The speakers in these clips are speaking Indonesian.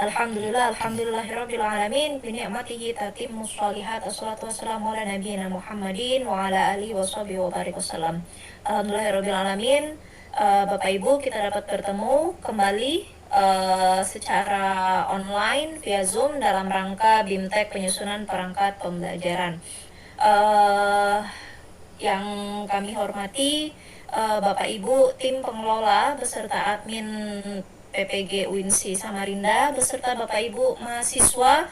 Alhamdulillahirabbil alamin bi ni'matihi tatimmus shalihat wassalatu wassalamu ala nabiyyina Muhammadin wa ala alihi washabihi wa barik wasallam. Alhamdulillahirabbil alamin. Bapak Ibu, kita dapat bertemu kembali secara online via Zoom dalam rangka BIMTEK penyusunan perangkat pembelajaran. Yang kami hormati Bapak Ibu tim pengelola beserta admin PPG UINSI Samarinda beserta Bapak Ibu mahasiswa,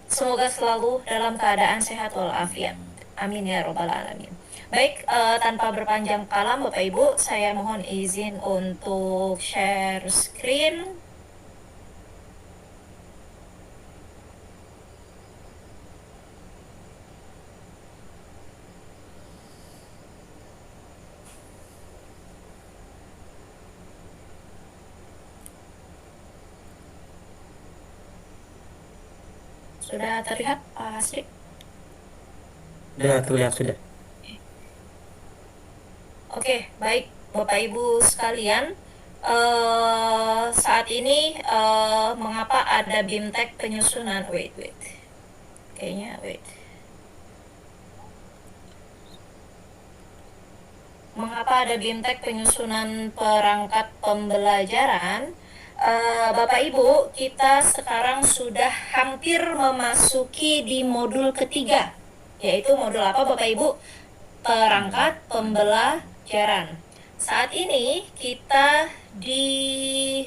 semoga selalu dalam keadaan sehat walafiat. Amin ya robbal alamin. Baik, tanpa berpanjang kalam Bapak Ibu, saya mohon izin untuk share screen. Sudah terlihat Pak Asri? Sudah terlihat, sudah. Oke, baik Bapak Ibu sekalian, saat ini mengapa ada BIMTEK penyusunan mengapa ada BIMTEK penyusunan perangkat pembelajaran? Bapak Ibu, kita sekarang sudah hampir memasuki di modul ketiga, yaitu modul apa Bapak Ibu? Perangkat pembelajaran. Saat ini kita di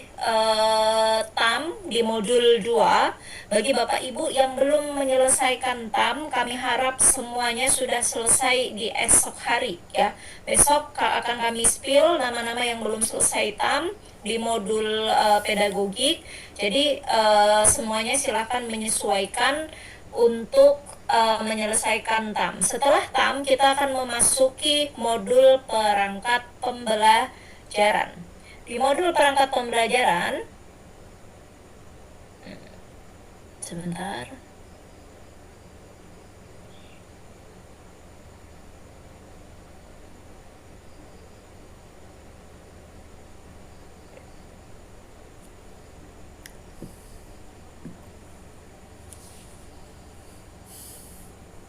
TAM di modul 2. Bagi Bapak Ibu yang belum menyelesaikan TAM, kami harap semuanya sudah selesai di esok hari ya. Besok akan kami spill nama-nama yang belum selesai TAM di modul pedagogik. Jadi semuanya silakan menyesuaikan untuk menyelesaikan TAM. Setelah TAM kita akan memasuki modul perangkat pembelajaran. Di modul perangkat pembelajaran, sebentar.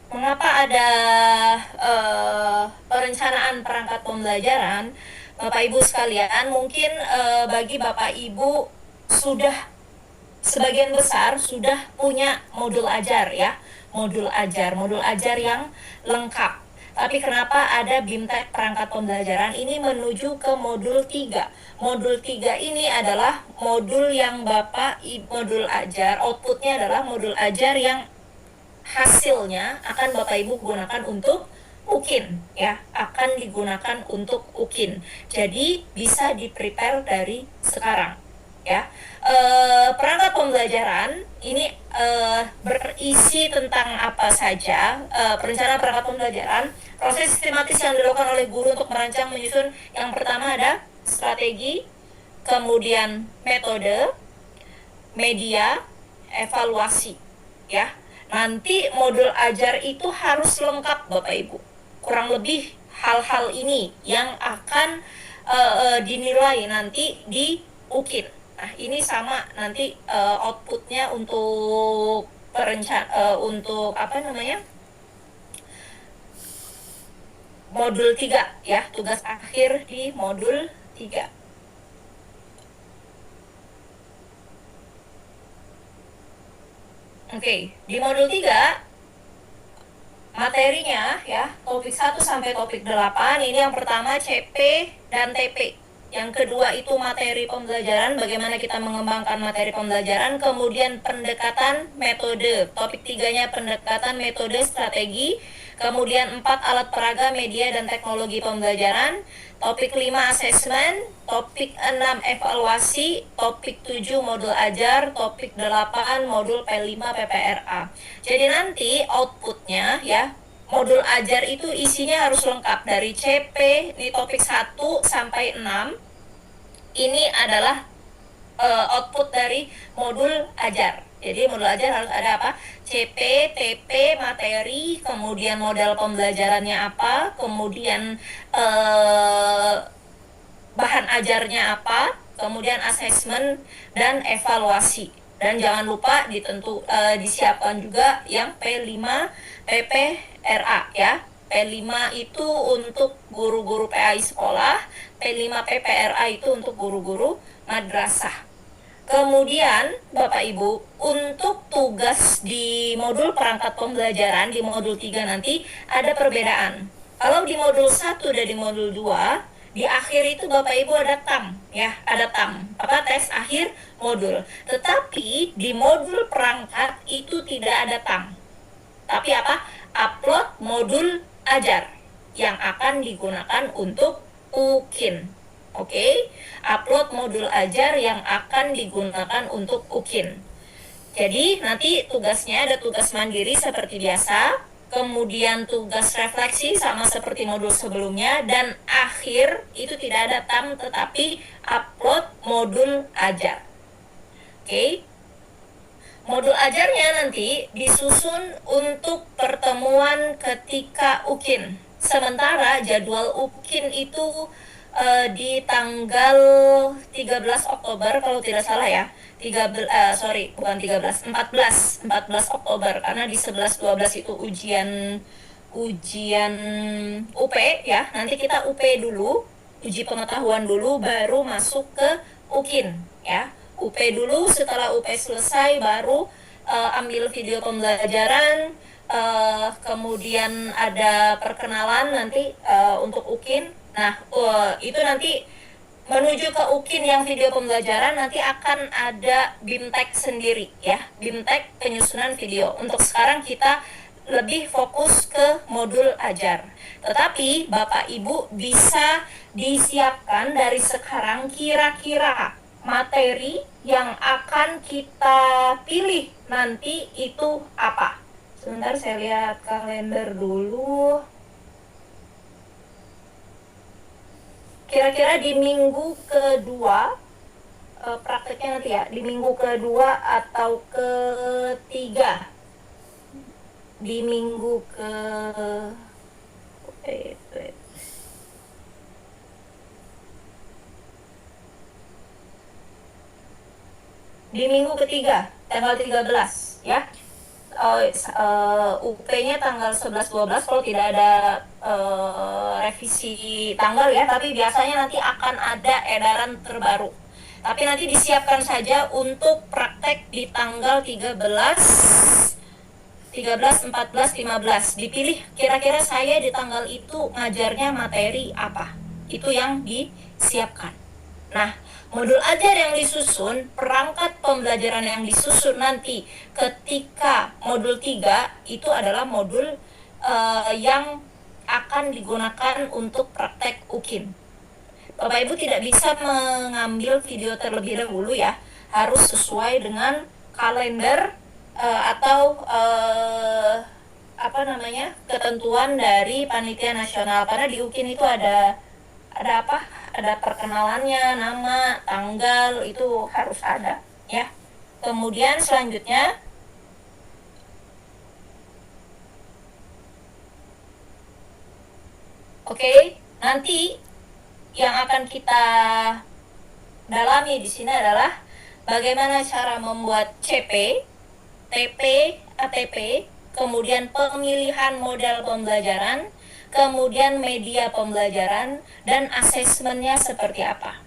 Mengapa ada perencanaan perangkat pembelajaran? Bapak Ibu sekalian, mungkin bagi Bapak Ibu sudah sebagian besar sudah punya modul ajar ya, modul ajar yang lengkap. Tapi kenapa ada BIMTEK perangkat pembelajaran ini menuju ke modul 3? Modul 3 ini adalah modul yang modul ajar, outputnya adalah modul ajar yang hasilnya akan Bapak Ibu gunakan untuk UKIN ya, akan digunakan untuk UKIN. Jadi bisa di-prepare dari sekarang ya. Perangkat pembelajaran ini berisi tentang apa saja? Perencanaan perangkat pembelajaran, proses sistematis yang dilakukan oleh guru untuk merancang menyusun. Yang pertama ada strategi, kemudian metode, media, evaluasi ya. Nanti modul ajar itu harus lengkap Bapak Ibu. Kurang lebih hal-hal ini yang akan dinilai nanti di UKIN. Nah, ini sama nanti outputnya untuk untuk modul 3 ya, tugas akhir di modul 3. Oke, di modul 3 materinya ya, topik 1 sampai topik 8. Ini yang pertama CP dan TP. Yang kedua itu materi pembelajaran, bagaimana kita mengembangkan materi pembelajaran. Kemudian pendekatan metode, topik 3-nya pendekatan metode strategi. Kemudian 4 alat peraga, media dan teknologi pembelajaran. Topik 5 asesmen, topik 6 evaluasi, topik 7 modul ajar, topik 8 modul P5 PPRA. Jadi nanti outputnya ya, modul ajar itu isinya harus lengkap dari CP, ini topik 1 sampai 6. Ini adalah output dari modul ajar. Jadi modul ajar harus ada apa? CP, TP, materi, kemudian modal pembelajarannya apa, kemudian bahan ajarnya apa, kemudian asesmen dan evaluasi. Dan jangan lupa disiapkan juga yang P5 PPRA ya. P5 itu untuk guru-guru PAI sekolah, P5 PPRA itu untuk guru-guru madrasah. Kemudian Bapak Ibu, untuk tugas di modul perangkat pembelajaran di modul 3 nanti ada perbedaan. Kalau di modul 1 dan di modul 2, di akhir itu Bapak Ibu ada TAM ya, ada TAM, tes akhir modul. Tetapi di modul perangkat itu tidak ada TAM. Tapi upload modul ajar yang akan digunakan untuk UKIN. Oke, upload modul ajar yang akan digunakan untuk UKIN. Jadi nanti tugasnya ada tugas mandiri seperti biasa, kemudian tugas refleksi sama seperti modul sebelumnya, dan akhir itu tidak ada TAM tetapi upload modul ajar. Oke. Modul ajarnya nanti disusun untuk pertemuan ketika UKIN. Sementara jadwal UKIN itu di tanggal 13 Oktober kalau tidak salah ya. 14 Oktober karena di 11-12 itu ujian UP ya. Nanti kita UP dulu, uji pengetahuan dulu baru masuk ke UKIN ya. UP dulu, setelah UP selesai baru ambil video pembelajaran, kemudian ada perkenalan nanti untuk UKIN. Nah, itu nanti menuju ke UKIN yang video pembelajaran nanti akan ada BIMTEK sendiri ya, BIMTEK penyusunan video. Untuk sekarang kita lebih fokus ke modul ajar. Tetapi Bapak Ibu bisa disiapkan dari sekarang kira-kira materi yang akan kita pilih nanti itu apa. Sebentar saya lihat kalender dulu. Kira-kira di minggu kedua prakteknya nanti ya, di minggu kedua atau ketiga, di minggu di minggu ketiga tanggal 13 ya. UP-nya tanggal 11-12 kalau tidak ada revisi tanggal ya, tapi biasanya nanti akan ada edaran terbaru. Tapi nanti disiapkan saja untuk praktek di tanggal 13, 14, 15. Dipilih kira-kira saya di tanggal itu ngajarnya materi apa. Itu yang disiapkan. Nah, modul ajar yang disusun, perangkat pembelajaran yang disusun nanti ketika modul 3 itu adalah modul yang akan digunakan untuk praktek UKIN. Bapak Ibu tidak bisa mengambil video terlebih dahulu ya, harus sesuai dengan kalender atau ketentuan dari panitia nasional, karena di UKIN itu ada perkenalannya, nama, tanggal, itu harus ada ya. Kemudian selanjutnya nanti yang akan kita dalami di sini adalah bagaimana cara membuat CP, TP, ATP, kemudian pemilihan model pembelajaran, kemudian media pembelajaran, dan asesmennya seperti apa.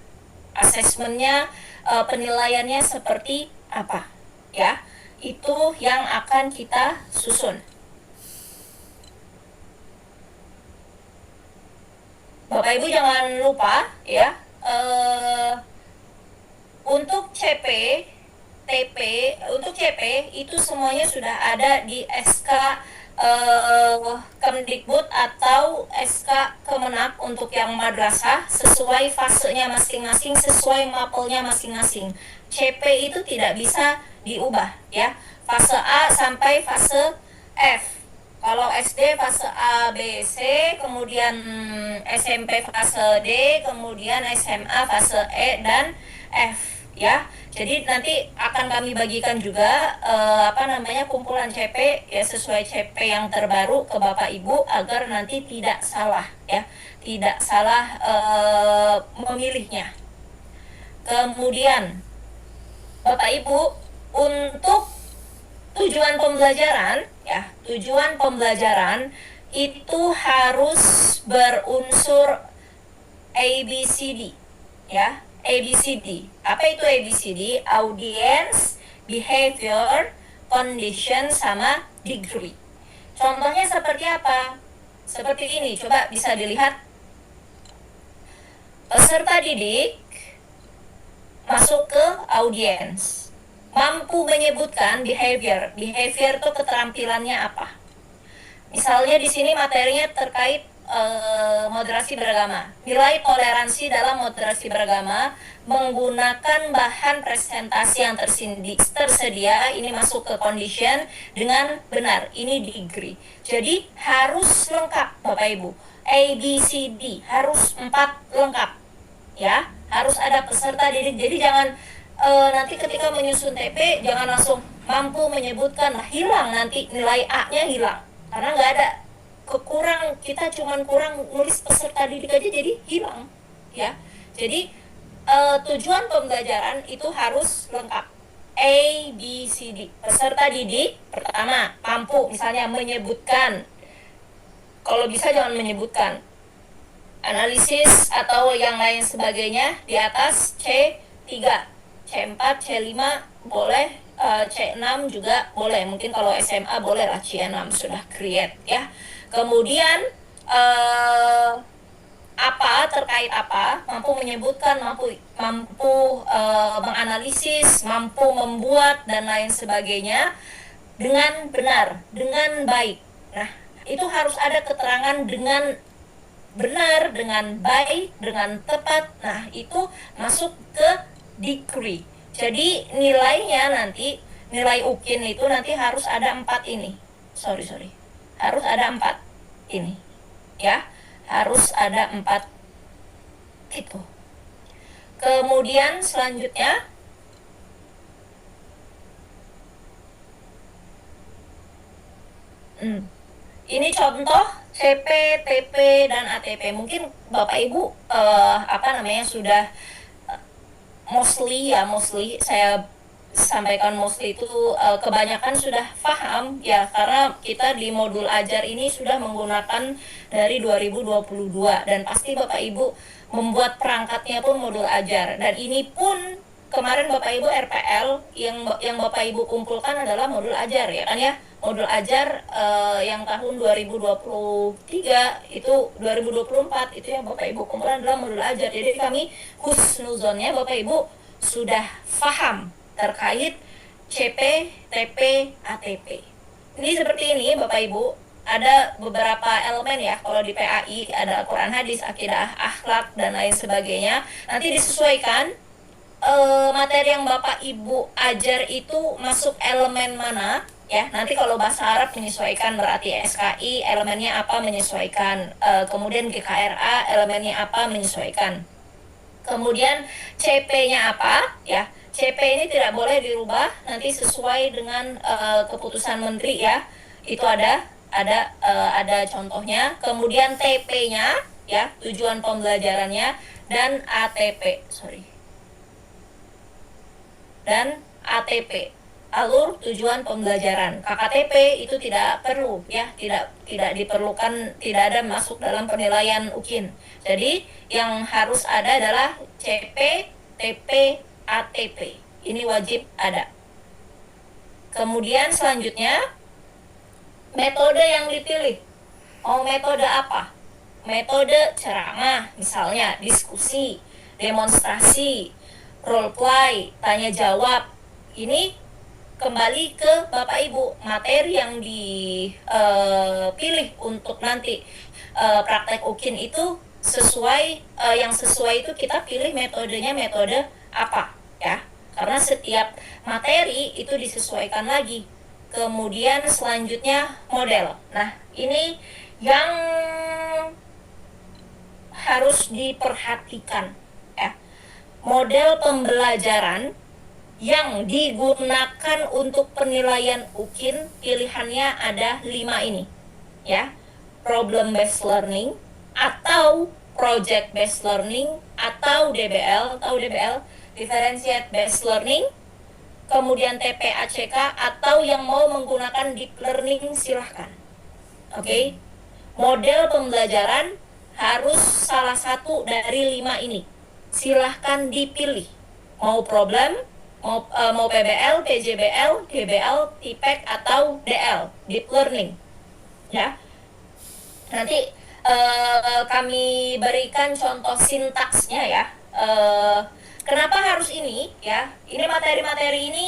Asesmennya, penilaiannya seperti apa ya. Itu yang akan kita susun. Bapak Ibu jangan lupa ya, untuk CP, TP, untuk CP itu semuanya sudah ada di SK Kemdikbud atau SK Kemenak untuk yang madrasah, sesuai fasenya masing-masing, sesuai mapelnya masing-masing. CP itu tidak bisa diubah ya, fase A sampai fase F. Kalau SD fase A, B, C, kemudian SMP fase D, kemudian SMA fase E dan F ya. Jadi nanti akan kami bagikan juga kumpulan CP ya, sesuai CP yang terbaru ke Bapak Ibu agar nanti tidak salah ya, tidak salah memilihnya. Kemudian Bapak Ibu Untuk tujuan pembelajaran, ya, tujuan pembelajaran itu harus berunsur ABCD, ya, ABCD. Apa itu ABCD? Audience, behavior, condition, sama degree. Contohnya seperti apa? Seperti ini, coba bisa dilihat. Peserta didik masuk ke audience, mampu menyebutkan behavior. Behavior itu keterampilannya apa? Misalnya di sini materinya terkait moderasi beragama. Nilai toleransi dalam moderasi beragama menggunakan bahan presentasi yang tersedia, ini masuk ke condition dengan benar, ini degree. Jadi harus lengkap Bapak Ibu. A, B, C, D harus 4 lengkap, ya. Harus ada peserta didik. Jadi jangan nanti ketika menyusun TP jangan langsung mampu menyebutkan, hilang nanti nilai A-nya hilang karena nggak ada, kita cuman kurang nulis peserta didik aja jadi hilang, ya. Jadi tujuan pembelajaran itu harus lengkap. A, B, C, D. Peserta didik pertama mampu misalnya menyebutkan, kalau bisa jangan menyebutkan, analisis atau yang lain sebagainya di atas C3, C4, C5 boleh, C6 juga boleh, mungkin kalau SMA boleh lah C6 sudah create, ya. Kemudian apa, terkait apa, mampu menyebutkan, mampu menganalisis, mampu membuat dan lain sebagainya dengan benar, dengan baik. Nah, itu harus ada keterangan dengan benar, dengan baik, dengan tepat. Nah, itu masuk ke degree. Jadi nilainya nanti, nilai UKIN itu nanti harus ada 4 ini. Harus ada 4 ini, ya. Harus ada 4 itu. Kemudian selanjutnya ini contoh CP, TP, dan ATP. Mungkin Bapak Ibu sudah mostly saya sampaikan mostly itu kebanyakan sudah paham, ya, karena kita di modul ajar ini sudah menggunakan dari 2022 dan pasti Bapak Ibu membuat perangkatnya pun modul ajar, dan ini pun kemarin Bapak Ibu RPL yang Bapak Ibu kumpulkan adalah modul ajar, ya kan, ya. Modul ajar yang tahun 2023 itu 2024 itu yang Bapak Ibu kumpulkan adalah modul ajar. Jadi kami husnuzonnya Bapak Ibu sudah paham terkait CP, TP, ATP. Ini seperti ini Bapak Ibu, ada beberapa elemen, ya. Kalau di PAI ada Al-Quran, hadis, akidah, akhlak, dan lain sebagainya. Nanti disesuaikan materi yang Bapak Ibu ajar itu masuk elemen mana, ya. Nanti kalau bahasa Arab menyesuaikan, berarti SKI elemennya apa menyesuaikan, kemudian GKRA elemennya apa menyesuaikan, kemudian CP-nya apa, ya. CP ini tidak boleh dirubah, nanti sesuai dengan keputusan menteri, ya. Itu ada contohnya. Kemudian TP-nya, ya, tujuan pembelajarannya, dan ATP, dan ATP, alur tujuan pembelajaran. KKTP itu tidak perlu, ya, tidak diperlukan, tidak ada masuk dalam penilaian UKIN. Jadi yang harus ada adalah CP, TP, ATP. Ini wajib ada. Kemudian selanjutnya metode yang dipilih. Metode apa? Metode ceramah, misalnya diskusi, demonstrasi, role play, tanya jawab. Ini kembali ke Bapak Ibu, materi yang dipilih untuk nanti praktek UKIN itu sesuai, yang sesuai itu kita pilih metodenya metode apa, ya. Karena setiap materi itu disesuaikan lagi. Kemudian selanjutnya model. Nah, ini yang harus diperhatikan, ya. Model pembelajaran yang digunakan untuk penilaian UKIN pilihannya ada 5 ini, ya. Problem based learning atau project based learning atau DBL, differentiate based learning, kemudian TPACK, atau yang mau menggunakan deep learning silahkan. Oke, model pembelajaran harus salah satu dari 5 ini. Silahkan dipilih. Mau problem, mau PBL, PJBL, GBL, TPEC, atau DL, deep learning. Ya, nanti kami berikan contoh sintaksnya ya. Kenapa harus ini ya? Ini materi-materi ini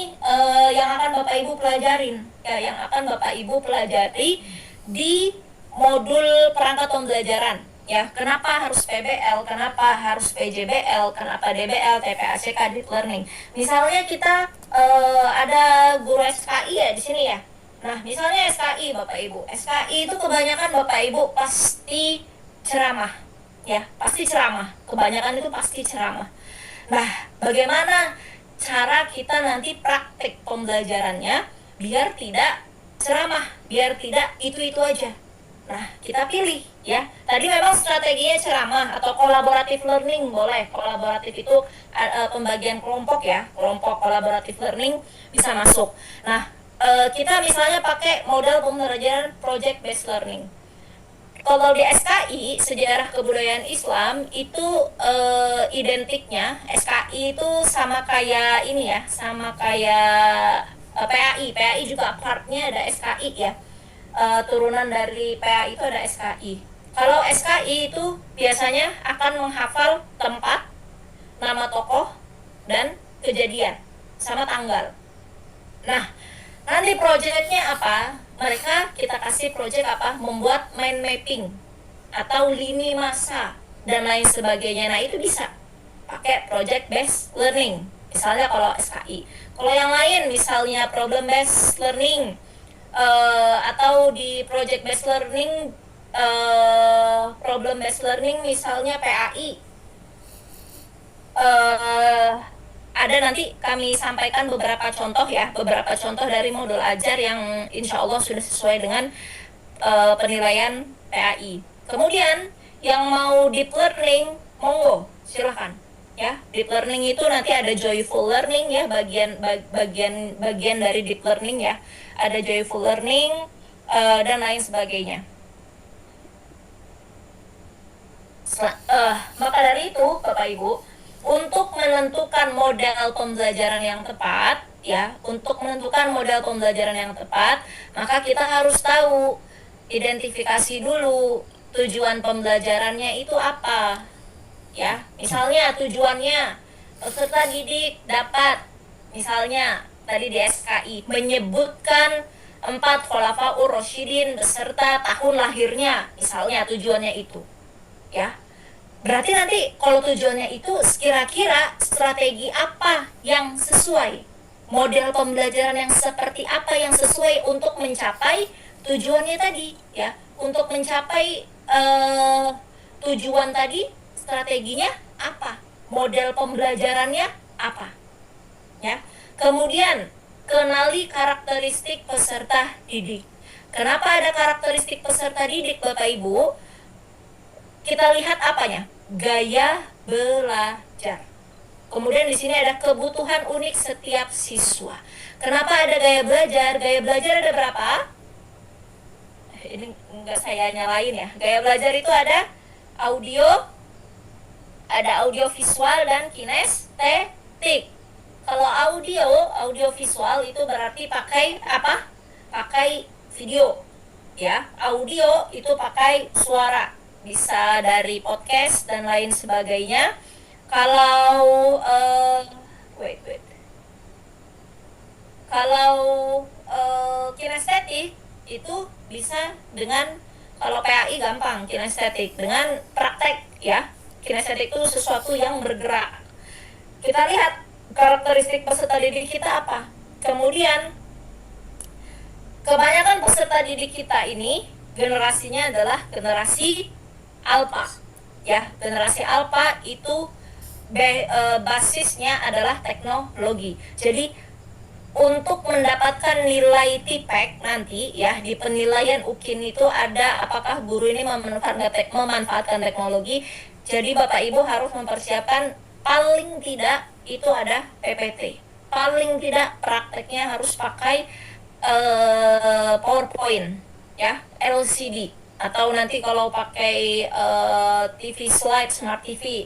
yang akan Bapak Ibu pelajarin ya, yang akan Bapak Ibu pelajari di modul perangkat pembelajaran ya. Kenapa harus PBL, kenapa harus PJBL, kenapa DBL, TPACK, deep learning. Misalnya kita ada guru SKI ya di sini ya. Nah, misalnya SKI Bapak Ibu. SKI itu kebanyakan Bapak Ibu pasti ceramah ya, pasti ceramah. Kebanyakan itu pasti ceramah. Nah, bagaimana cara kita nanti praktek pembelajarannya biar tidak ceramah, biar tidak itu-itu aja. Nah, kita pilih ya. Tadi memang strateginya ceramah atau collaborative learning boleh. Kolaboratif itu pembagian kelompok ya. Kelompok collaborative learning bisa masuk. Nah, kita misalnya pakai model pembelajaran project based learning. Kalau di SKI, Sejarah Kebudayaan Islam, itu identiknya SKI itu sama kayak ini ya, sama kayak PAI. PAI juga partnya ada SKI ya. Turunan dari PAI itu ada SKI. Kalau SKI itu biasanya akan menghafal tempat, nama tokoh, dan kejadian sama tanggal. Nah, nanti proyeknya apa? Kita kasih proyek apa? Membuat mind mapping atau lini masa dan lain sebagainya. Nah, itu bisa pakai project based learning. Misalnya kalau SKI. Kalau yang lain misalnya problem based learning atau di project based learning, problem based learning misalnya PAI. Ada nanti kami sampaikan beberapa contoh ya, beberapa contoh dari modul ajar yang insya Allah sudah sesuai dengan penilaian PAI. Kemudian yang mau deep learning, monggo silahkan ya. Deep learning itu nanti ada joyful learning ya, bagian dari deep learning ya. Ada joyful learning dan lain sebagainya. Maka dari itu Bapak Ibu, untuk menentukan model pembelajaran yang tepat ya, untuk menentukan model pembelajaran yang tepat, maka kita harus tahu, identifikasi dulu tujuan pembelajarannya itu apa ya. Misalnya tujuannya peserta didik dapat, misalnya tadi di SKI menyebutkan 4 Khulafaur Rasyidin beserta tahun lahirnya, misalnya tujuannya itu ya. Berarti nanti kalau tujuannya itu, kira-kira strategi apa yang sesuai, model pembelajaran yang seperti apa yang sesuai untuk mencapai tujuannya tadi ya. Untuk mencapai tujuan tadi, strateginya apa, model pembelajarannya apa ya. Kemudian kenali karakteristik peserta didik. Kenapa ada karakteristik peserta didik Bapak Ibu? Kita lihat apanya? Gaya belajar. Kemudian di sini ada kebutuhan unik setiap siswa. Kenapa ada gaya belajar? Gaya belajar ada berapa? Ini enggak saya nyalain ya. Gaya belajar itu ada audio visual dan kinestetik. Kalau audio visual itu berarti pakai apa? Pakai video. Ya, audio itu pakai suara. Bisa dari podcast dan lain sebagainya. Kalau kalau kinestetik itu bisa dengan, kalau PAI gampang, kinestetik dengan praktek ya. Kinestetik itu sesuatu yang bergerak. Kita lihat karakteristik peserta didik kita apa. Kemudian kebanyakan peserta didik kita ini generasinya adalah generasi Alpha ya. Generasi Alpha itu basisnya adalah teknologi. Jadi untuk mendapatkan nilai TPEC nanti ya, di penilaian UKIN itu ada apakah guru ini memanfaatkan teknologi. Jadi Bapak Ibu harus mempersiapkan paling tidak itu ada PPT paling tidak prakteknya harus pakai PowerPoint ya, LCD, atau nanti kalau pakai TV slide, smart TV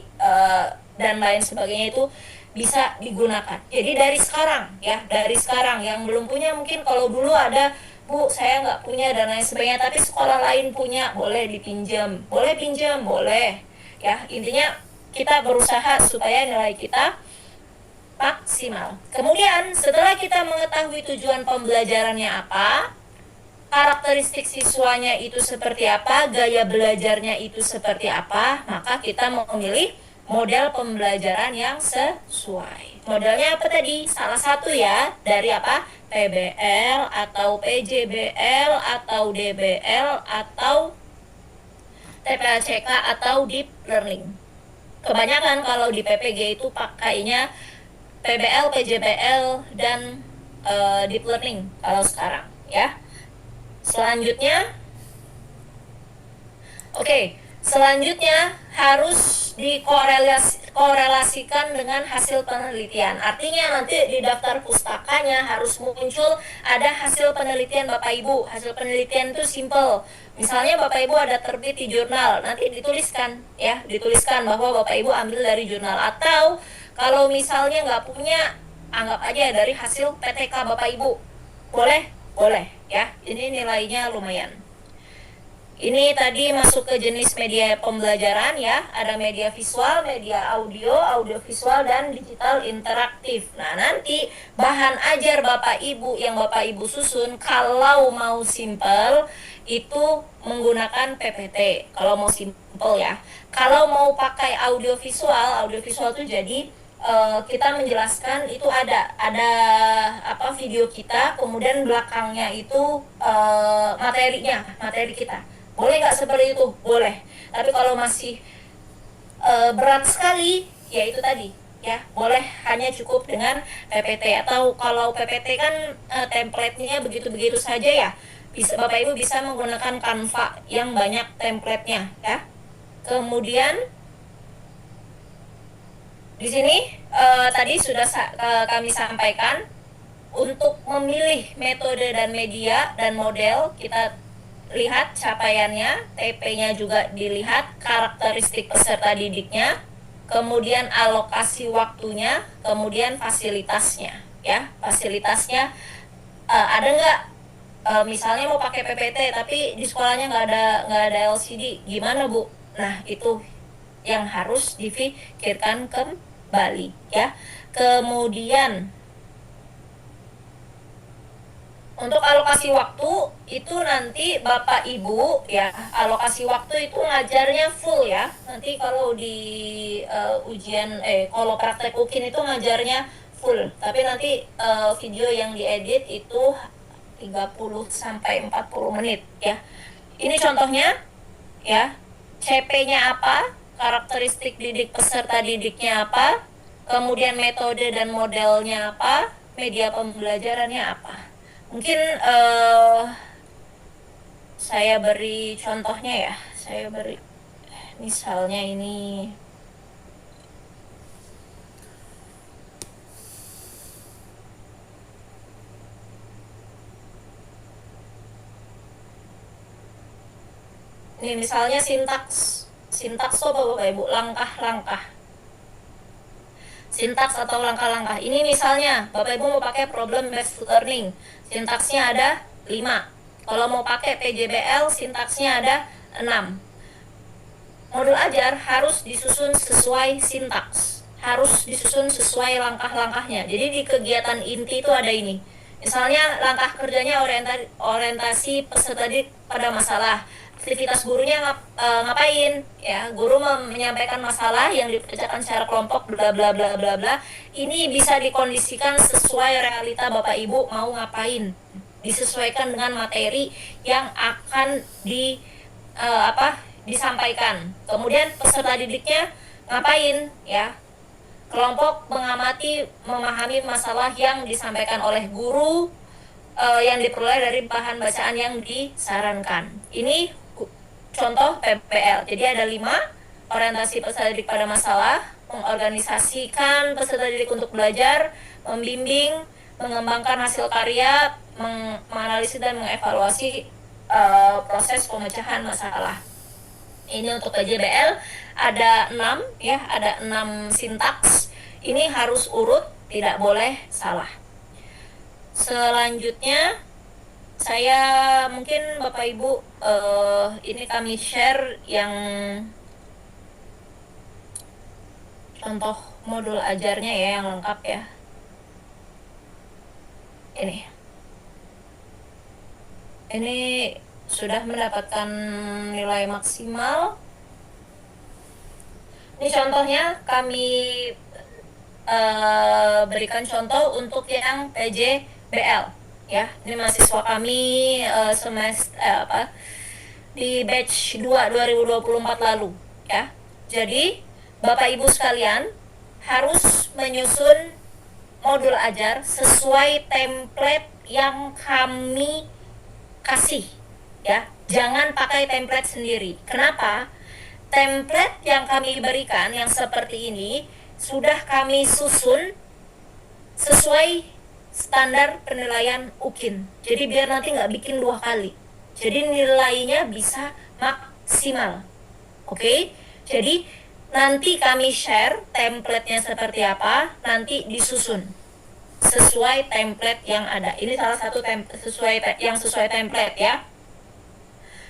dan lain sebagainya itu bisa digunakan. Jadi dari sekarang ya, dari sekarang yang belum punya mungkin kalau dulu ada, Bu saya nggak punya dan lain sebagainya, tapi sekolah lain punya, boleh dipinjam, boleh pinjam, boleh ya. Intinya kita berusaha supaya nilai kita maksimal. Kemudian setelah kita mengetahui tujuan pembelajarannya apa, karakteristik siswanya itu seperti apa, gaya belajarnya itu seperti apa, maka kita memilih model pembelajaran yang sesuai. Modelnya apa tadi? Salah satu ya, dari apa? PBL atau PJBL atau DBL atau TPLCK atau Deep Learning. Kebanyakan kalau di PPG itu pakainya PBL, PJBL, dan Deep Learning kalau sekarang ya. Selanjutnya, selanjutnya harus dikorelasikan dengan hasil penelitian. Artinya nanti di daftar pustakanya harus muncul ada hasil penelitian Bapak Ibu. Hasil penelitian itu simple. Misalnya Bapak Ibu ada terbit di jurnal, nanti dituliskan ya, dituliskan bahwa Bapak Ibu ambil dari jurnal. Atau kalau misalnya nggak punya, anggap aja dari hasil PTK Bapak Ibu. Boleh ya, ini nilainya lumayan. Ini tadi masuk ke jenis media pembelajaran ya, ada media visual, media audio, audio visual, dan digital interaktif. Nah nanti bahan ajar Bapak Ibu yang Bapak Ibu susun kalau mau simple itu menggunakan PPT, kalau mau simple ya. Kalau mau pakai audio visual itu jadi kita menjelaskan itu ada apa video kita, kemudian belakangnya itu materi kita. Boleh nggak seperti itu? Boleh. Tapi kalau masih berat sekali, ya itu tadi ya, boleh hanya cukup dengan PPT. Atau kalau PPT kan template-nya begitu-begitu saja ya, Bapak Ibu bisa menggunakan Canva yang banyak template-nya ya. Kemudian di sini tadi sudah kami sampaikan, untuk memilih metode dan media dan model kita lihat capaiannya, TP-nya juga dilihat, karakteristik peserta didiknya, kemudian alokasi waktunya, kemudian fasilitasnya ya. Fasilitasnya ada nggak, misalnya mau pakai PPT tapi di sekolahnya nggak ada LCD, gimana Bu? Nah itu yang harus difikirkan kembali ya. Kemudian untuk alokasi waktu itu nanti Bapak Ibu ya, alokasi waktu itu ngajarnya full ya. Nanti kalau di ujian kalau praktek UKIN itu ngajarnya full, tapi nanti video yang diedit itu 30 sampai 40 menit ya. Ini contohnya ya. CP-nya apa, karakteristik didik peserta didiknya apa, kemudian metode dan modelnya apa, media pembelajarannya apa. Mungkin saya beri contohnya ya, saya beri misalnya ini. Ini misalnya sintaks coba Bapak Ibu, langkah-langkah. Sintaks atau langkah-langkah. Ini misalnya Bapak Ibu mau pakai problem based learning, sintaksnya ada 5. Kalau mau pakai PJBL, sintaksnya ada 6. Modul ajar harus disusun sesuai sintaks, harus disusun sesuai langkah-langkahnya. Jadi di kegiatan inti itu ada ini. Misalnya langkah kerjanya orientasi peserta didik pada masalah. Aktivitas gurunya ngapain ya, guru menyampaikan masalah yang dikerjakan secara kelompok bla bla bla bla bla. Ini bisa dikondisikan sesuai realita Bapak Ibu mau ngapain, disesuaikan dengan materi yang akan disampaikan. Kemudian peserta didiknya ngapain ya, kelompok mengamati, memahami masalah yang disampaikan oleh guru yang diperoleh dari bahan bacaan yang disarankan. Ini contoh PPL. Jadi ada 5, orientasi peserta didik pada masalah, mengorganisasikan peserta didik untuk belajar, membimbing, mengembangkan hasil karya, menganalisis dan mengevaluasi proses pemecahan masalah. Ini untuk PJBL ada 6 ya, ada 6 sintaks. Ini harus urut, tidak boleh salah. Selanjutnya saya mungkin Bapak Ibu ini kami share yang contoh modul ajarnya ya yang lengkap ya. Ini sudah mendapatkan nilai maksimal. Ini contohnya kami berikan contoh untuk yang PJBL ya. Ini mahasiswa kami semester di batch 2 2024 lalu ya. Jadi Bapak Ibu sekalian harus menyusun modul ajar sesuai template yang kami kasih ya. Jangan pakai template sendiri. Kenapa? Template yang kami berikan yang seperti ini sudah kami susun sesuai standar penilaian UKIN. Jadi biar nanti nggak bikin 2 kali. Jadi nilainya bisa maksimal. Oke? Jadi nanti kami share template-nya seperti apa, nanti disusun sesuai template yang ada. Ini salah satu sesuai template ya.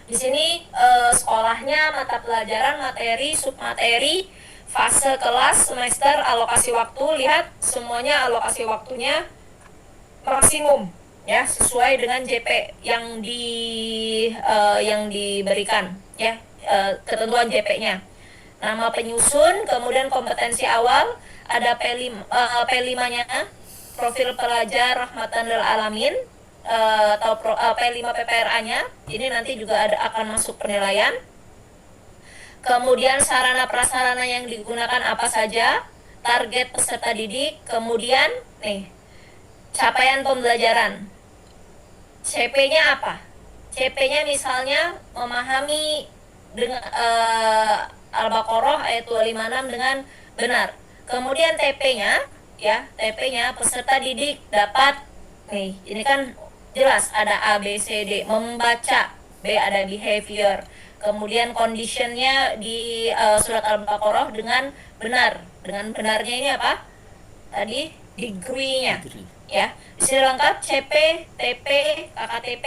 Di sini sekolahnya, mata pelajaran, materi, submateri, fase kelas, semester, alokasi waktu. Lihat semuanya alokasi waktunya maksimum ya, sesuai dengan JP yang diberikan ya, ketentuan JP-nya. Nama penyusun, kemudian kompetensi awal, ada P5-nya, profil pelajar rahmatan lil alamin, atau P5 PPRA-nya. Ini nanti juga akan masuk penilaian. Kemudian sarana prasarana yang digunakan apa saja, target peserta didik, kemudian nih capaian pembelajaran. CP-nya apa? CP-nya misalnya memahami dengan Al-Baqarah ayat 256 dengan benar. Kemudian TP-nya ya, TP-nya peserta didik dapat nih, ini kan jelas ada A, B, C, D, membaca, B ada behavior, kemudian conditionnya di surat Al-Baqarah dengan benar. Dengan benarnya ini apa? Tadi degree-nya ya. Di sini lengkap CP, TP, KKTP.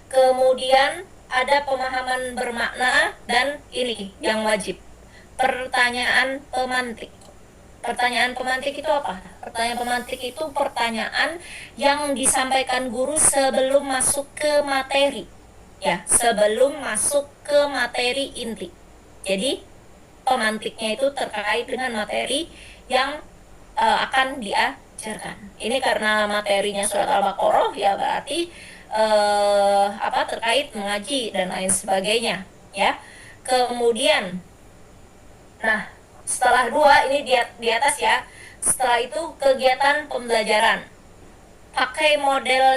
Kemudian ada pemahaman bermakna dan ini yang wajib, pertanyaan pemantik. Pertanyaan pemantik itu apa? Pertanyaan pemantik itu pertanyaan yang disampaikan guru sebelum masuk ke materi ya, sebelum masuk ke materi inti. Jadi pemantiknya itu terkait dengan materi yang akan diajarkan. Ini karena materinya surat Al-Baqarah ya, berarti terkait mengaji dan lain sebagainya ya. Kemudian nah setelah 2 ini di atas ya, setelah itu kegiatan pembelajaran. Pakai model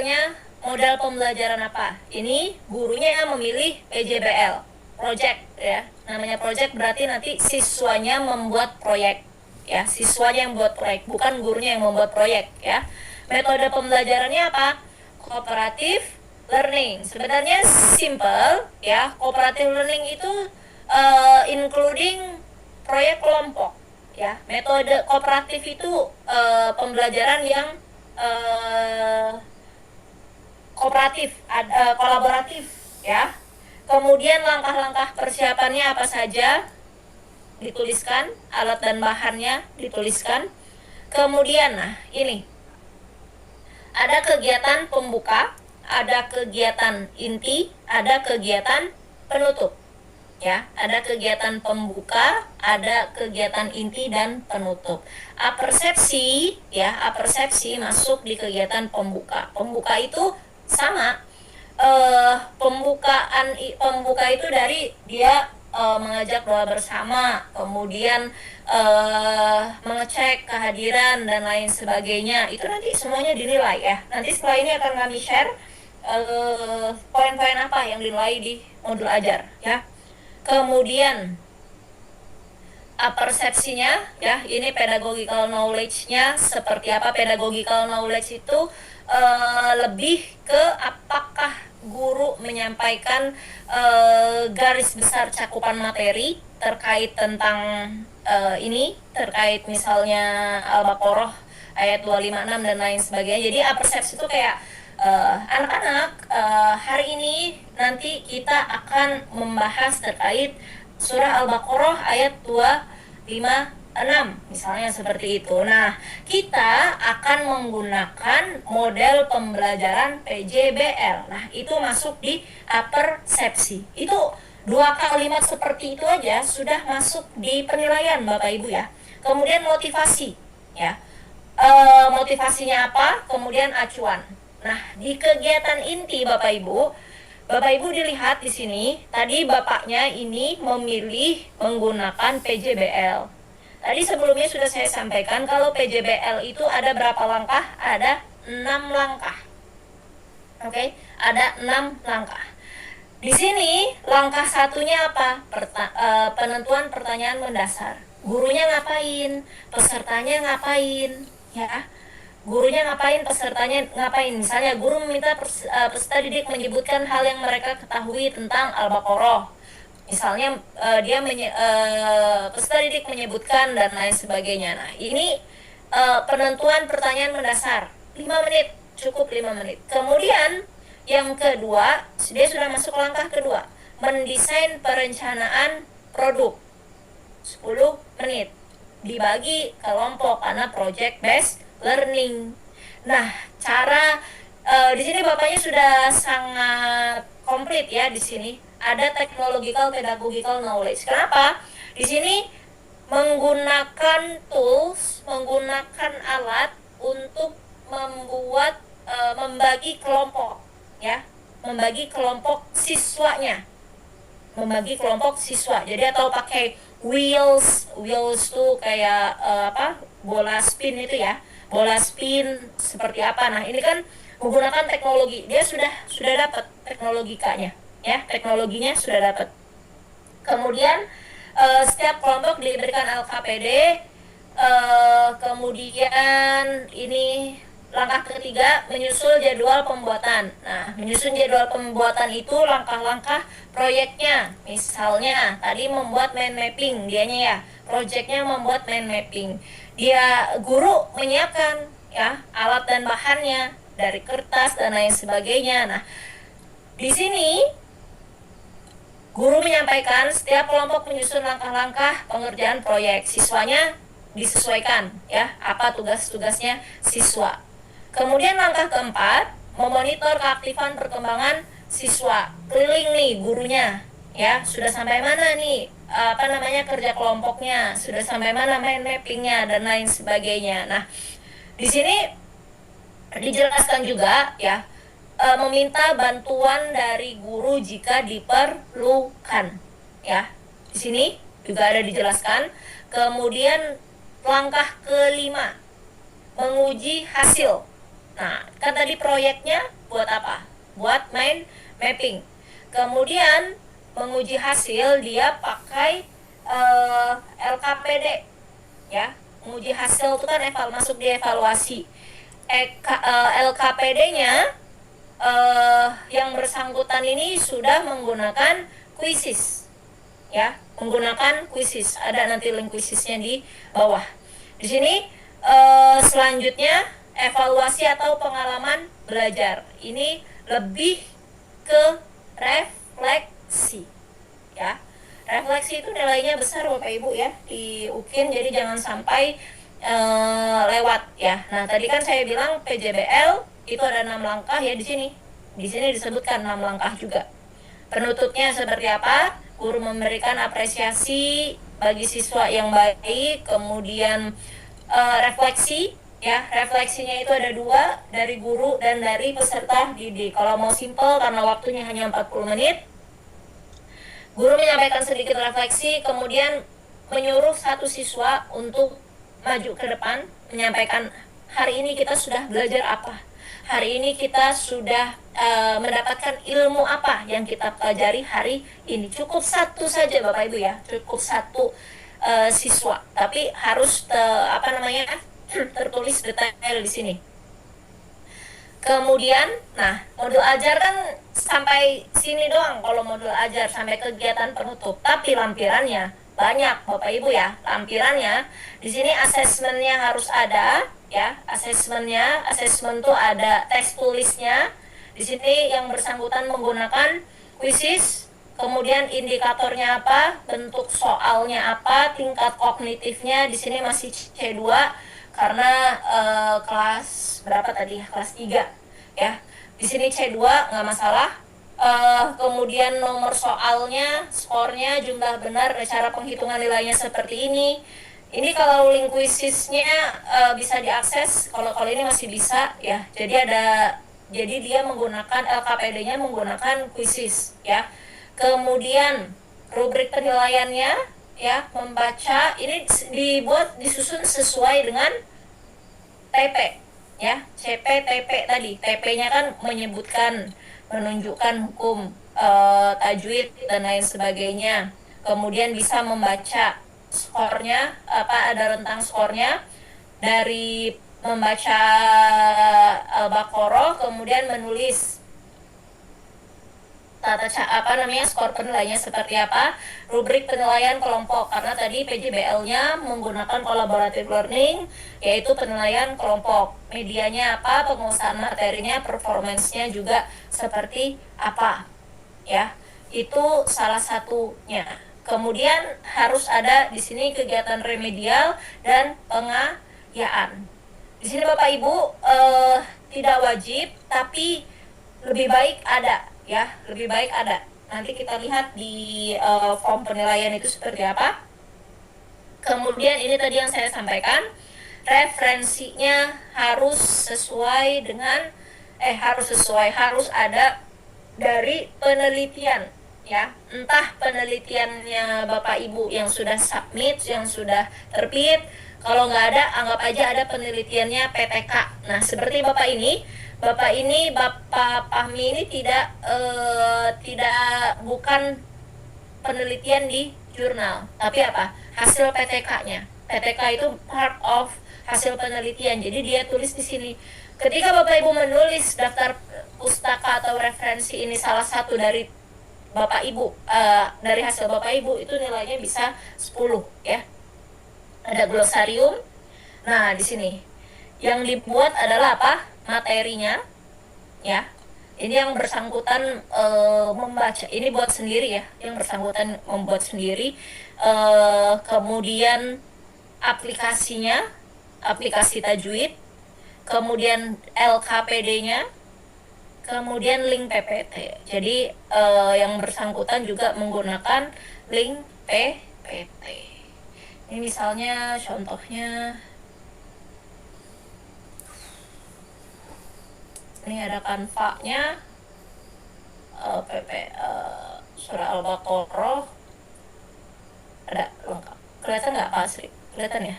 pembelajaran apa? Ini gurunya memilih PJBL, project ya. Namanya project berarti nanti siswanya membuat proyek ya, siswanya yang membuat proyek, bukan gurunya yang membuat proyek ya. Metode pembelajarannya apa? Cooperative learning. Sebenarnya simple ya. Cooperative learning itu including proyek kelompok ya. Metode kooperatif itu pembelajaran yang kooperatif, kolaboratif ya. Kemudian langkah-langkah persiapannya apa saja dituliskan, alat dan bahannya dituliskan. Kemudian nah ini ada kegiatan pembuka, ada kegiatan inti, ada kegiatan penutup ya. Ada kegiatan pembuka, ada kegiatan inti dan penutup. Apersepsi ya, apersepsi masuk di kegiatan pembuka. Pembuka itu sama, pembuka itu dari dia mengajak doa bersama, kemudian mengecek kehadiran dan lain sebagainya. Itu nanti semuanya dinilai ya. Nanti setelah ini akan kami share poin-poin apa yang dinilai di modul ajar ya. Kemudian persepsinya ya, ini pedagogical knowledge-nya seperti apa. Pedagogical knowledge itu lebih ke apakah guru menyampaikan garis besar cakupan materi terkait tentang ini, terkait misalnya Al-Baqarah ayat 256 dan lain sebagainya. Jadi persepsi itu kayak anak-anak, hari ini nanti kita akan membahas terkait surah Al-Baqarah ayat 256 misalnya seperti itu. Nah, kita akan menggunakan model pembelajaran PJBL. Nah, itu masuk di persepsi. Itu 2 kalimat seperti itu aja sudah masuk di penilaian Bapak Ibu ya. Kemudian motivasi ya. Motivasinya apa? Kemudian acuan. Nah, di kegiatan inti Bapak Ibu dilihat di sini, tadi Bapaknya ini memilih menggunakan PJBL. Tadi sebelumnya sudah saya sampaikan kalau PJBL itu ada berapa langkah? Ada 6 langkah. Oke, ada 6 langkah. Di sini langkah satunya apa? Penentuan pertanyaan mendasar. Gurunya ngapain? Pesertanya ngapain? Ya. Gurunya ngapain, pesertanya ngapain. Misalnya guru meminta peserta didik menyebutkan hal yang mereka ketahui tentang Al-Baqarah. Misalnya peserta didik menyebutkan dan lain sebagainya. Nah, ini penentuan pertanyaan mendasar. 5 menit, cukup 5 menit. Kemudian yang kedua, dia sudah masuk langkah kedua. Mendesain perencanaan produk. 10 menit. Dibagi kelompok karena project based learning. Nah, cara di sini Bapaknya sudah sangat komplit ya di sini. Ada technological pedagogical knowledge. Kenapa? Di sini menggunakan tools, menggunakan alat untuk membuat membagi kelompok ya. Membagi kelompok siswanya. Membagi kelompok siswa. Jadi atau pakai wheels tuh kayak bola spin itu ya. Bola spin seperti apa. Nah, ini kan menggunakan teknologi. Dia sudah dapat teknologikanya ya, teknologinya sudah dapat. Kemudian setiap kelompok diberikan LKPD. Kemudian ini langkah ketiga, menyusul jadwal pembuatan. Nah, menyusun jadwal pembuatan itu langkah-langkah proyeknya. Misalnya tadi membuat mind mapping dianya ya. Proyeknya membuat mind mapping. Dia guru menyiapkan ya alat dan bahannya dari kertas dan lain sebagainya. Nah, di sini guru menyampaikan setiap kelompok menyusun langkah-langkah pengerjaan proyek. Siswanya disesuaikan ya apa tugas-tugasnya siswa. Kemudian langkah keempat, memonitor keaktifan perkembangan siswa. Keliling nih gurunya ya, sudah sampai mana nih kerja kelompoknya, sudah sampai mana mind mappingnya dan lain sebagainya. Nah, di sini dijelaskan juga ya, meminta bantuan dari guru jika diperlukan ya. Di sini juga ada dijelaskan. Kemudian langkah kelima, menguji hasil. Nah, kan tadi proyeknya buat apa? Buat mind mapping. Kemudian menguji hasil dia pakai LKPD ya. Menguji hasil itu kan masuk di evaluasi. LKPD-nya yang bersangkutan ini sudah menggunakan quizzes ya, menggunakan quizzes. Ada nanti link quizzesnya di bawah. Di sini selanjutnya evaluasi atau pengalaman belajar. Ini lebih ke refleksi ya. Refleksi itu nilainya besar Bapak Ibu ya di UKIN, jadi jangan sampai lewat ya. Nah, tadi kan saya bilang PJBL itu ada 6 langkah ya di sini. Di sini disebutkan 6 langkah juga. Penutupnya seperti apa? Guru memberikan apresiasi bagi siswa yang baik, kemudian refleksi ya. Refleksinya itu ada 2, dari guru dan dari peserta didik. Kalau mau simple karena waktunya hanya 40 menit, guru menyampaikan sedikit refleksi, kemudian menyuruh satu siswa untuk maju ke depan, menyampaikan hari ini kita sudah belajar apa, hari ini kita sudah mendapatkan ilmu apa yang kita pelajari hari ini. Cukup satu saja Bapak Ibu ya, cukup satu siswa, tapi harus tertulis detail di sini. Kemudian, nah, modul ajar kan sampai sini doang kalau modul ajar, sampai kegiatan penutup. Tapi lampirannya banyak, Bapak Ibu ya. Lampirannya di sini asesmennya harus ada, ya. Asesmen tuh ada teks tulisnya. Di sini yang bersangkutan menggunakan quizzes, kemudian indikatornya apa, bentuk soalnya apa, tingkat kognitifnya di sini masih C2 karena kelas berapa tadi? Kelas 3 ya. Di sini C2 nggak masalah. Kemudian nomor soalnya, skornya, jumlah benar, cara penghitungan nilainya seperti ini. Ini kalau link quizesnya bisa diakses, kalau ini masih bisa ya. Jadi dia menggunakan LKPD-nya menggunakan quizzes ya. Kemudian rubrik penilaiannya ya, membaca ini disusun sesuai dengan TP ya, CP TP tadi. TP-nya kan menunjukkan hukum tajwid dan lain sebagainya. Kemudian bisa membaca skornya, ada rentang skornya dari membaca Al-Baqarah, kemudian menulis skor penilaiannya seperti apa, rubrik penilaian kelompok, karena tadi PJBL-nya menggunakan collaborative learning, yaitu penilaian kelompok, medianya apa, penguasaan materinya, performance-nya juga seperti apa ya. Itu salah satunya. Kemudian harus ada di sini kegiatan remedial dan pengayaan. Di sini Bapak Ibu tidak wajib, tapi lebih baik ada ya, lebih baik ada. Nanti kita lihat di form penilaian itu seperti apa. Kemudian ini tadi yang saya sampaikan, referensinya harus sesuai dengan harus ada dari penelitian ya. Entah penelitiannya Bapak Ibu yang sudah submit, yang sudah terbit. Kalau nggak ada, anggap aja ada penelitiannya PTK. Nah, seperti Bapak Fahmi ini bukan penelitian di jurnal, tapi apa? Hasil PTK-nya. PTK itu part of hasil penelitian. Jadi dia tulis di sini. Ketika Bapak Ibu menulis daftar pustaka atau referensi ini salah satu dari Bapak Ibu, dari hasil Bapak Ibu, itu nilainya bisa 10 ya. Ada glosarium. Nah, di sini yang dibuat adalah apa? Materinya ya. Ini yang bersangkutan membaca, ini buat sendiri ya, yang bersangkutan membuat sendiri. Kemudian aplikasinya, aplikasi tajwid, kemudian LKPD-nya, kemudian link PPT. Jadi yang bersangkutan juga menggunakan link PPT. Ini misalnya contohnya, ini ada Canva-nya, surah Al-Baqarah, ada lengkap. Kelihatan nggak Pak Asri? Kelihatan ya?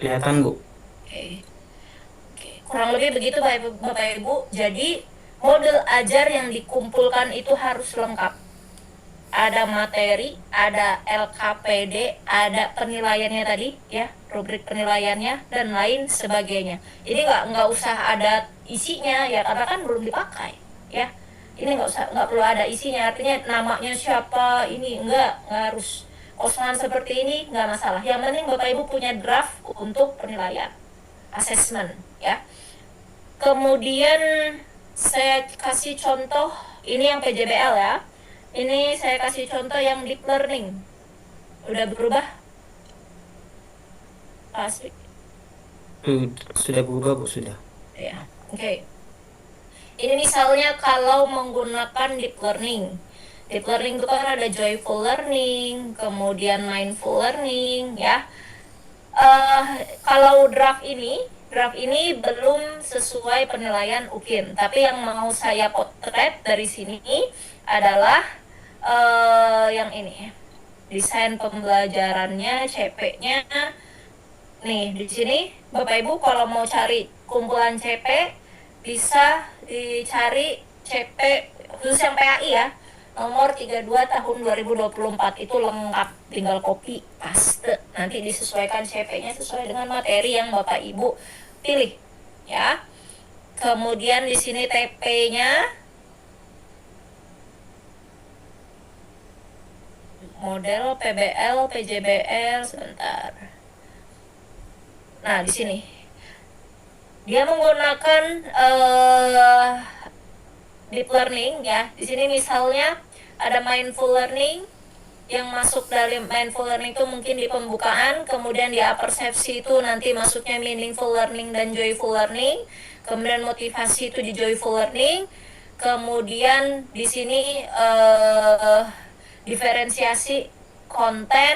Kelihatan, Bu. Oke. Kurang lebih begitu Bapak Ibu. Jadi model ajar yang dikumpulkan itu harus lengkap. Ada materi, ada LKPD, ada penilaiannya tadi ya, rubrik penilaiannya dan lain sebagainya. Ini nggak usah ada isinya ya, karena kan belum dipakai ya. Ini nggak perlu ada isinya, artinya namanya siapa, ini nggak harus kosongan seperti ini, nggak masalah. Yang penting Bapak Ibu punya draft untuk penilaian, assessment ya. Kemudian saya kasih contoh, ini yang PJBL ya. Ini saya kasih contoh yang deep learning. Udah berubah? Asli. Sudah berubah, Bu, sudah. Ya, oke. Ini misalnya kalau menggunakan deep learning. Deep learning itu kan ada joyful learning, kemudian mindful learning ya. Kalau draft ini belum sesuai penilaian UKIN, tapi yang mau saya potret dari sini adalah yang ini, desain pembelajarannya, CP-nya. Nih di sini Bapak Ibu kalau mau cari kumpulan CP bisa dicari CP khusus yang PAI ya, nomor 32 tahun 2024 itu lengkap, tinggal copy paste, nanti disesuaikan CP-nya sesuai dengan materi yang Bapak Ibu pilih ya. Kemudian di sini TP-nya model PBL, PJBL, sebentar. Nah, di sini dia menggunakan deep learning ya. Di sini misalnya ada mindful learning, yang masuk dari mindful learning itu mungkin di pembukaan, kemudian di apersepsi itu nanti masuknya meaningful learning dan joyful learning, kemudian motivasi itu di joyful learning, kemudian di sini diferensiasi konten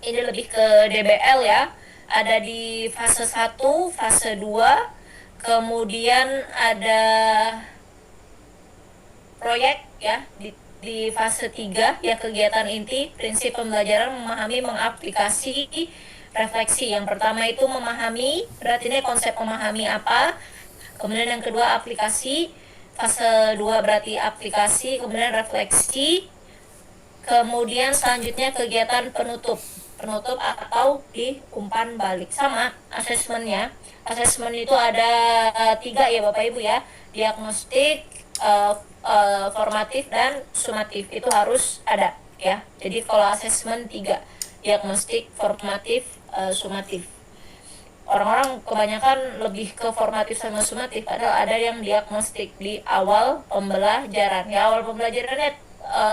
ini lebih ke DBL ya, ada di fase 1, fase 2, kemudian ada proyek ya di fase 3 ya, kegiatan inti, prinsip pembelajaran, memahami, mengaplikasi, refleksi. Yang pertama itu memahami, berarti ini konsep memahami apa, kemudian yang kedua aplikasi, fase 2 berarti aplikasi, kemudian refleksi, kemudian selanjutnya kegiatan penutup atau di umpan balik. Sama asesmennya, asesmen itu ada 3 ya Bapak Ibu ya, diagnostik, formatif dan sumatif, itu harus ada ya. Jadi kalau asesmen 3, diagnostik, formatif, sumatif. Orang-orang kebanyakan lebih ke formatif sama sumatif, padahal ada yang diagnostik di awal pembelajaran. Ya, awal pembelajarannya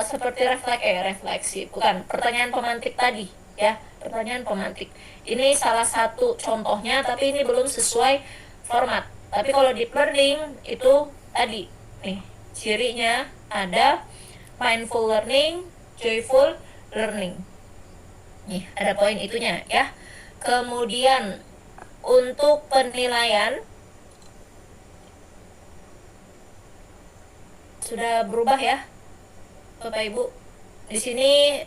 seperti refleksi, bukan pertanyaan pemantik tadi ya, pertanyaan pemantik. Ini salah satu contohnya, tapi ini belum sesuai format. Tapi kalau deep learning itu tadi nih cirinya ada mindful learning, joyful learning. Nih ada poin itunya ya. Kemudian untuk penilaian sudah berubah ya Bapak Ibu. Di sini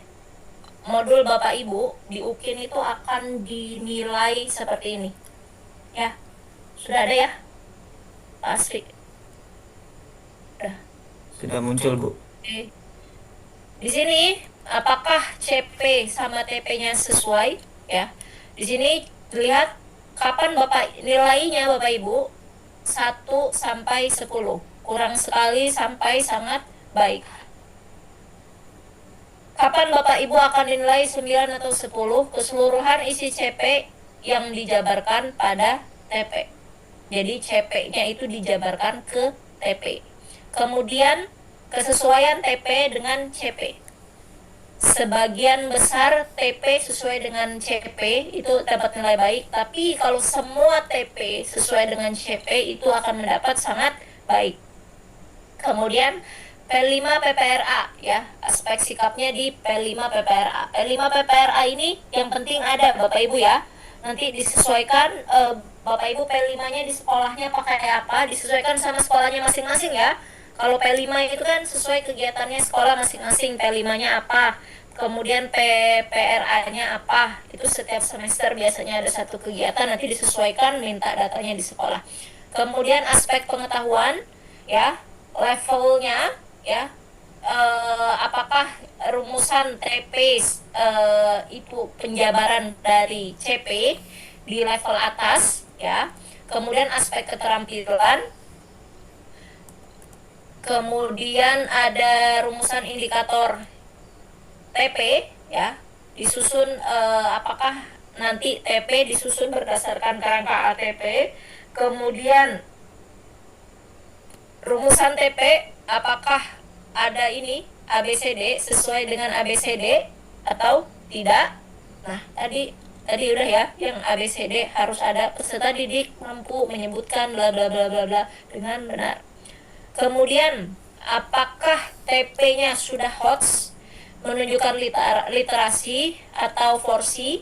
modul Bapak Ibu di UKIN itu akan dinilai seperti ini. Ya. Sudah ada ya? Pasti. Sudah muncul, Bu. Oke. Di sini apakah CP sama TP-nya sesuai ya? Di sini lihat kapan Bapak nilainya Bapak Ibu 1 sampai 10. Kurang sekali sampai sangat baik. Kapan Bapak Ibu akan dinilai 9 atau 10? Keseluruhan isi CP yang dijabarkan pada TP. Jadi CP-nya itu dijabarkan ke TP. Kemudian kesesuaian TP dengan CP. Sebagian besar TP sesuai dengan CP itu dapat nilai baik, tapi kalau semua TP sesuai dengan CP itu akan mendapat sangat baik. Kemudian P5 PPRA ya, aspek sikapnya di P5 PPRA. P5 PPRA ini yang penting ada Bapak Ibu ya. Nanti disesuaikan Bapak Ibu P5-nya di sekolahnya pakai apa, disesuaikan sama sekolahnya masing-masing ya. Kalau P5 itu kan sesuai kegiatannya sekolah masing-masing, P5-nya apa, kemudian PPRA-nya apa. Itu setiap semester biasanya ada satu kegiatan, nanti disesuaikan minta datanya di sekolah. Kemudian aspek pengetahuan ya, levelnya ya, apakah rumusan TP itu penjabaran dari CP di level atas ya. Kemudian aspek keterampilan, kemudian ada rumusan indikator TP ya, disusun apakah nanti TP disusun berdasarkan kerangka ATP. Kemudian rumusan TP apakah ada ini ABCD sesuai dengan ABCD atau tidak. Nah tadi udah ya, yang ABCD harus ada, peserta didik mampu menyebutkan bla bla bla bla bla dengan benar. Kemudian apakah TP-nya sudah HOTS, menunjukkan literasi atau 4C.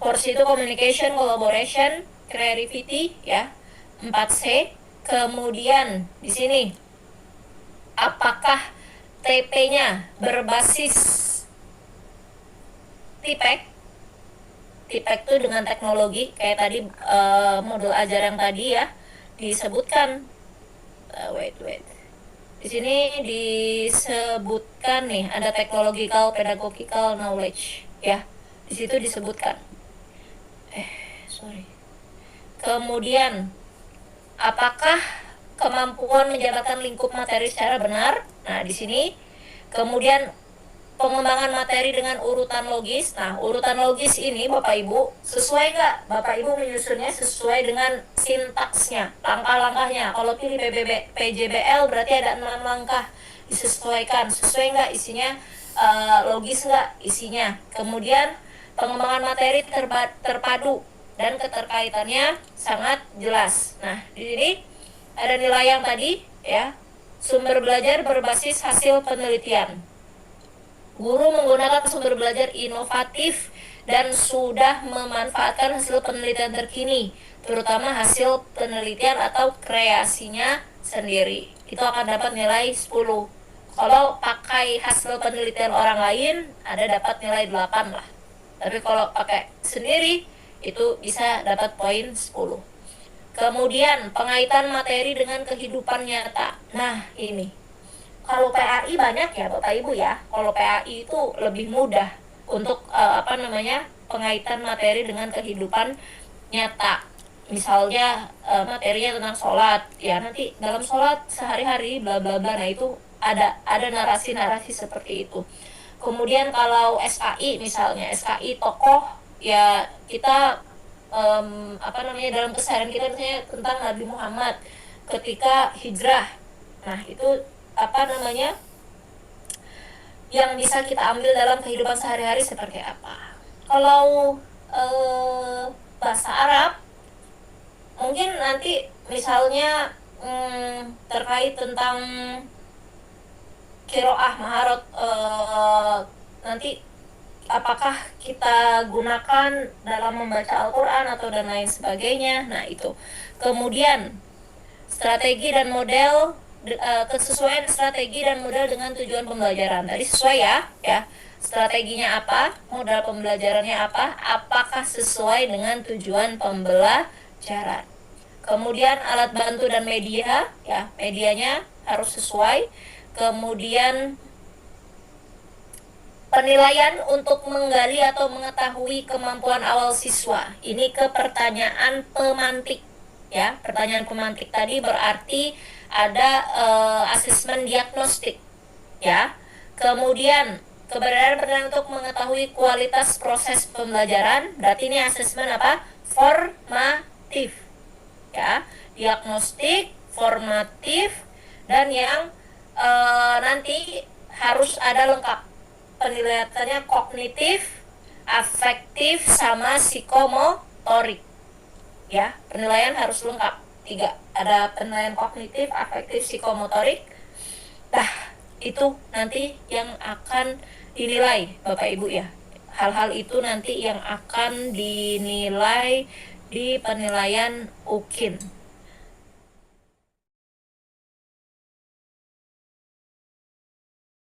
4C itu communication, collaboration, creativity ya. 4C. Kemudian di sini apakah TP-nya berbasis TIPEC? TIPEC itu dengan teknologi kayak tadi modul ajar yang tadi ya disebutkan. Wait. Di Di sini disebutkan nih ada technological pedagogical knowledge ya. Di situ disebutkan. Kemudian apakah kemampuan menjabarkan lingkup materi secara benar? Nah, di sini kemudian pengembangan materi dengan urutan logis. Nah, urutan logis ini Bapak Ibu sesuai nggak? Bapak Ibu menyusunnya sesuai dengan sintaksnya, langkah-langkahnya. Kalau pilih PJBL berarti ada 6 langkah, disesuaikan. Sesuai nggak isinya? Logis nggak isinya? Kemudian pengembangan materi terpadu dan keterkaitannya sangat jelas. Nah, di sini ada nilai yang tadi ya, sumber belajar berbasis hasil penelitian. Guru menggunakan sumber belajar inovatif dan sudah memanfaatkan hasil penelitian terkini, terutama hasil penelitian atau kreasinya sendiri. Itu akan dapat nilai 10. Kalau pakai hasil penelitian orang lain, ada dapat nilai 8 lah. Tapi kalau pakai sendiri, itu bisa dapat poin 10. Kemudian, pengaitan materi dengan kehidupan nyata. Nah, ini. Kalau PAI banyak ya Bapak Ibu ya. Kalau PAI itu lebih mudah untuk pengaitan materi dengan kehidupan nyata. Misalnya materinya tentang sholat, ya nanti dalam sholat sehari-hari bla bla bla. Nah itu ada narasi-narasi seperti itu. Kemudian kalau SKI misalnya, SKI tokoh ya kita dalam keseharian kita misalnya tentang Nabi Muhammad ketika hijrah. Nah itu yang bisa kita ambil dalam kehidupan sehari-hari seperti apa. Kalau bahasa Arab mungkin nanti misalnya terkait tentang qiraah maharot, nanti apakah kita gunakan dalam membaca Al-Quran atau dan lain sebagainya. Nah itu. Kemudian strategi dan model, kesesuaian strategi dan model dengan tujuan pembelajaran. Tadi sesuai ya. Strateginya apa? Modal pembelajarannya apa? Apakah sesuai dengan tujuan pembelajaran? Kemudian alat bantu dan media, ya medianya harus sesuai. Kemudian penilaian untuk menggali atau mengetahui kemampuan awal siswa. Ini ke pertanyaan pemantik. Ya, pertanyaan pemantik tadi berarti ada asesmen diagnostik ya. Kemudian keberadaan pertanyaan untuk mengetahui kualitas proses pembelajaran, berarti ini asesmen apa? Formatif ya. Diagnostik, formatif, dan yang nanti harus ada lengkap penilaiannya kognitif, afektif, sama psikomotorik ya. Penilaian harus lengkap 3. Ada penilaian kognitif, afektif, psikomotorik. Nah, itu nanti yang akan dinilai Bapak Ibu ya. Hal-hal itu nanti yang akan dinilai di penilaian UKIN.